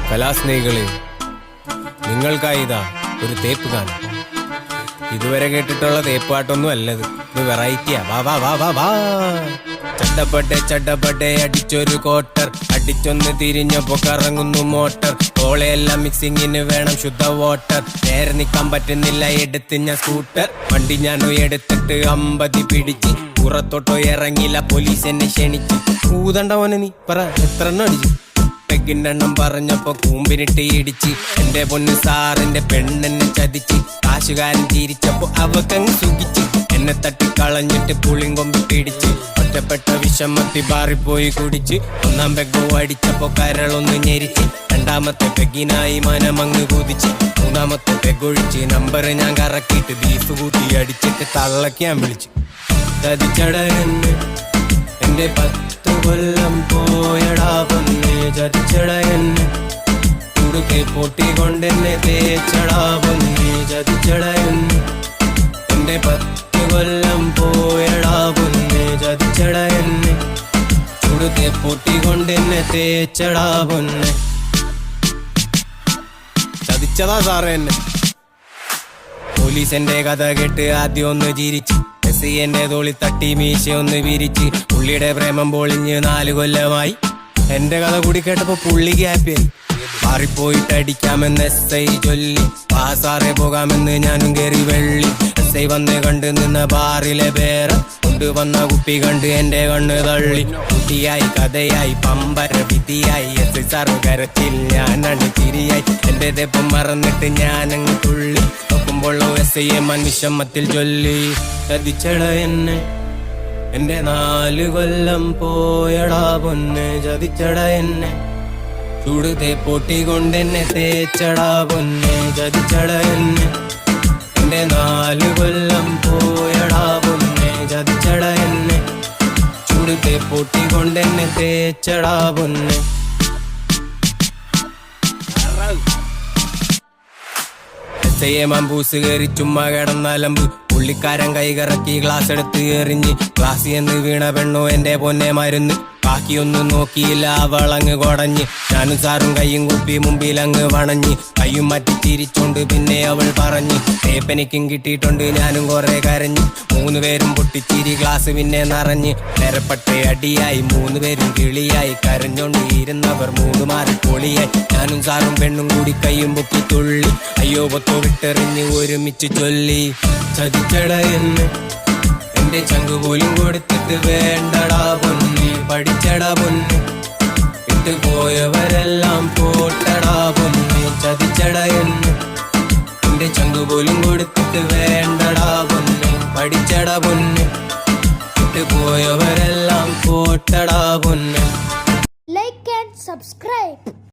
കലാസ്നേഹികളെ, നിങ്ങൾക്കായി ഇതാ ഒരു തേപ്പ് ഗാനം. ഇതുവരെ കേട്ടിട്ടുള്ള തേപ്പാട്ടൊന്നും അല്ലത്, ഇത് വെറൈറ്റിയാ. വാ വാ വാ വാ വാ. ചട്ടപ്പട്ടെ അടിച്ചൊരു കോട്ടർ, അടിച്ചൊന്ന് തിരിഞ്ഞപ്പോ കറങ്ങുന്നു മോട്ടർ. കോളയെല്ലാം മിക്സിങ്ങിന് വേണം ശുദ്ധ വാട്ടർ. നേരെ നിക്കാൻ പറ്റുന്നില്ല, എടുത്ത് ഞാൻ സ്കൂട്ടർ. വണ്ടി ഞാനോ എടുത്തിട്ട് 50 പിടിച്ച്. പുറത്തോട്ടോ ഇറങ്ങില്ല, പോലീസ് എന്നെ ക്ഷണിച്ച്. ഊതണ്ടവനെ നീ പറ എത്ര എണ്ണം അടിച്ചു? പെഗിണ്ടെണ്ണം പറഞ്ഞപ്പോ കൂമ്പിനിട്ട് ഇടിച്ച്. എന്റെ പൊന്ന് സാറിന്റെ പെണ്ണെന്നെ ചതിച്ച്. കാശുകാരൻ തിരിച്ചപ്പോ അവക്കങ്ങ് സുഖിച്ച്. എന്നെ തട്ടിക്കളഞ്ഞിട്ട് പുളിങ്കൊമ്പ് പിടിച്ച്. ഒറ്റപ്പെട്ട വിഷമത്തി ബാറിപ്പോയി കുടിച്ച്. ഒന്നാം പെഗോ അടിച്ചപ്പോ കരളൊന്ന് ഞെരിച്ച്. രണ്ടാമത്തെ പെഗിനായി മനമങ്ങ് കുതിച്ച്. മൂന്നാമത്തെ പെഗൊഴിച്ച് നമ്പർ ഞാൻ കറക്കിയിട്ട് ബീഫ് കൂട്ടി അടിച്ചിട്ട് തള്ളക്കാൻ വിളിച്ച്. ചതിച്ചടയെന്ന് എന്റെ 10 കൊല്ലം പോയടാ പൊന്നെ. ചതിച്ചടയെന്ന് കുടുക്കെ പൊട്ടിക്കൊണ്ടെന്നെ തേച്ചടാ പൊന്നെ. ചതിച്ചടയെന്ന് എന്റെ 10 കൊല്ലം പോയടാ പൊന്നെ. ചതിച്ചടയെന്ന് കുടുക്കെ പൊട്ടിക്കൊണ്ടെന്നെ തേച്ചടാ പൊന്നെ. ചതിച്ചതാ സാറേ എന്നെ. പോലീസെന്റെ കഥ കേട്ട് ആദ്യം ഒന്ന് ചിരിച്ച്. എസ് എന്റെ തോളി തട്ടി മീശ ഒന്ന് വിരിച്ച്. പുള്ളിയുടെ പ്രേമം പൊളിഞ്ഞ് 4 കൊല്ലമായി. എന്റെ കഥ കൂടി കേട്ടപ്പോ പുള്ളിക്ക് ഹാപ്പിയായി. മാറിപ്പോയിട്ട് അടിക്കാമെന്ന് SI ചൊല്ലി. സാറേ പോകാമെന്ന് ഞാനും കയറി വെള്ളി. SI വന്ന് കണ്ട് നിന്ന ബാറിലെ പേര. കൊണ്ടുവന്ന കുപ്പി കണ്ട് എന്റെ കണ്ണ് തള്ളി. കുട്ടിയായി കഥയായി പമ്പര വിധിയായി. SI സാറ് കരച്ചിൽ ഞാനണ് ചിരിയായി. എന്റെ ദെപ്പം മറന്നിട്ട് ഞാനങ്ങ് തുള്ളി. നോക്കുമ്പോൾ SI മനുഷ്യമ്മത്തിൽ ചൊല്ലി. ചതിച്ചട എന്നെ എന്റെ 4 കൊല്ലം പോയടാ പൊന്നെ. ചതിച്ചട എന്നെ ചൂടുതേ പൊട്ടിക്കൊണ്ടെന്നെ തേച്ചടാ പൊന്നെ. ചതിച്ചട എന്നെ എന്റെ 4 കൊല്ലം പോയടാ പൊന്നെ. ചതിച്ചട എന്നെ ചൂടുതേ പൊട്ടിക്കൊണ്ടെന്നെ തേച്ചടാ പൊന്നെ. SI മമ്പൂസ് കയറി ചുമ്മാ കിടന്നാലമ്പ്. പുള്ളിക്കാരൻ കൈകറക്കി ഗ്ലാസ് എടുത്ത് എറിഞ്ഞ്. ഗ്ലാസ് എന്ന് വീണ പെണ്ണോ എന്റെ പൊന്നെ മരുന്ന്. ബാക്കിയൊന്നും നോക്കിയില്ല, അവളങ്ങ് കൊടഞ്ഞ്. ഞാനും സാറും കയ്യും കുപ്പി മുമ്പിലങ്ങ് വണഞ്ഞ്. കയ്യും മാറ്റി ചിരിച്ചോണ്ട് പിന്നെ അവൾ പറഞ്ഞ്. തേപ്പനിക്കും കിട്ടിയിട്ടുണ്ട്, ഞാനും കുറെ കരഞ്ഞ്. 3 പേരും പൊട്ടിച്ചിരി, ഗ്ലാസ് പിന്നെ നിറഞ്ഞ്. നിരപ്പട്ട അടിയായി, 3 പേരും കിളിയായി. കരഞ്ഞോണ്ട് ഇരുന്നവർ 3 മാറി പൊളിയായി. ഞാനും സാറും പെണ്ണും കൂടി കയ്യും പൊക്കി തുള്ളി. അയ്യോ പൊത്തോ വിട്ടെറിഞ്ഞ് ഒരുമിച്ച് ചൊല്ലി. ചതിച്ചട എന്ന് എന്റെ ചങ്ക് പോലും കൊടുത്തിട്ട് വേണ്ടടാ പൊന്നെ. പഠിച്ചടാ പൊന്നെ, ഇട്ട് പോയവരെല്ലാം പോട്ടടാ പൊന്നെ. ചതിച്ചട എന്ന് എന്റെ ചങ്ക് പോലും കൊടുത്തിട്ട് വേണ്ടടാ പൊന്നെ. പഠിച്ചടാ പൊന്നെ, ഇട്ട് പോയവരെല്ലാം പോട്ടടാ പൊന്നെ. Like and subscribe.